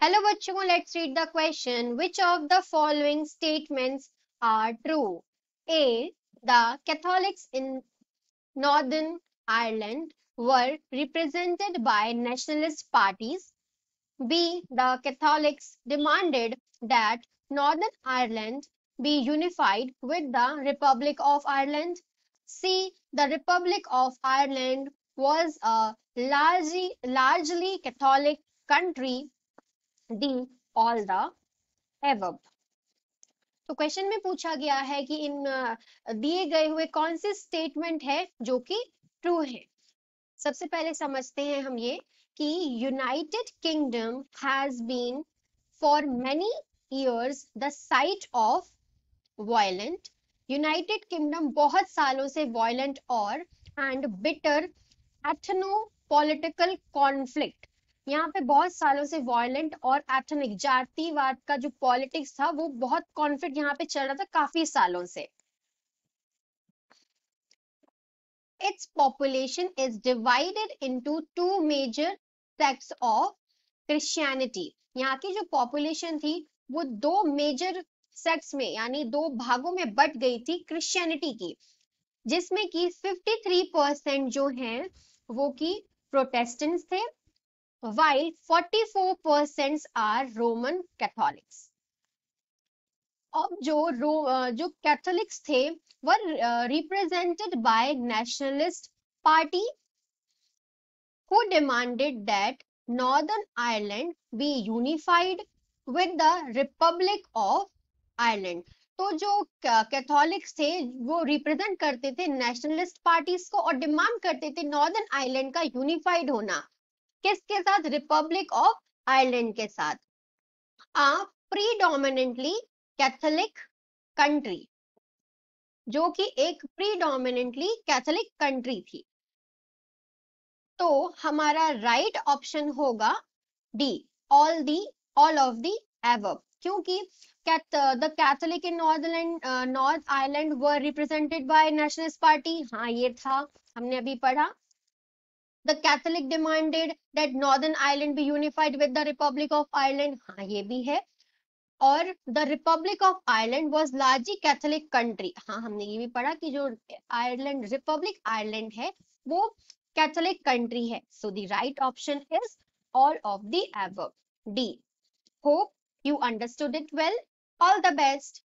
Hello बच्चों, let's read the question. Which of the following statements are true? A. The Catholics in Northern Ireland were represented by nationalist parties. B. The Catholics demanded that Northern Ireland be unified with the Republic of Ireland. C. The Republic of Ireland was a largely Catholic country. D. All the above. तो question में पूछा गया है कि इन दिए गए हुए कौन से स्टेटमेंट है जो कि ट्रू है. सबसे पहले समझते हैं हम ये कि United Kingdom has been for many years the site of violent. United Kingdom बहुत सालों से वायलेंट और and bitter ethnopolitical conflict. यहाँ पे बहुत सालों से वायलेंट और एथनिक जातिवाद का जो पॉलिटिक्स था वो बहुत कॉन्फ्लिक्ट यहाँ पे चल रहा था काफी सालों से. Its population is divided into two major sects of Christianity. यहाँ की जो पॉपुलेशन थी वो दो मेजर सेक्ट्स में यानी दो भागों में बट गई थी क्रिश्चियनिटी की, जिसमें कि 53% जो हैं वो की प्रोटेस्टेंट्स थे, while 44% are Roman Catholics. अब जो कैथोलिक्स थे were represented by nationalist party who demanded that Northern Ireland be unified with the Republic of Ireland. तो जो कैथोलिक्स थे वो रिप्रेजेंट करते थे नेशनलिस्ट पार्टीज को और डिमांड करते थे नॉर्दर्न आयरलैंड का यूनिफाइड होना. किसके साथ? रिपब्लिक ऑफ आयरलैंड के साथ. आ प्रीडोमिनेंटली कैथोलिक कंट्री, जो कि एक प्रीडोमिनेंटली कैथोलिक कंट्री थी. तो हमारा राइट ऑप्शन होगा D, all of the above. क्योंकि the Catholic in North Ireland were represented by nationalist party. हाँ, ये था, हमने अभी पढ़ा. The Catholic demanded that Northern Ireland be unified with the Republic of Ireland. हाँ, ये भी है. और the Republic of Ireland was largely Catholic country. हाँ, हमने ये भी पढ़ा कि जो आयरलैंड रिपब्लिक आयरलैंड है वो कैथोलिक कंट्री है. So the right option is all of the above, D. Hope you understood it well. All the best.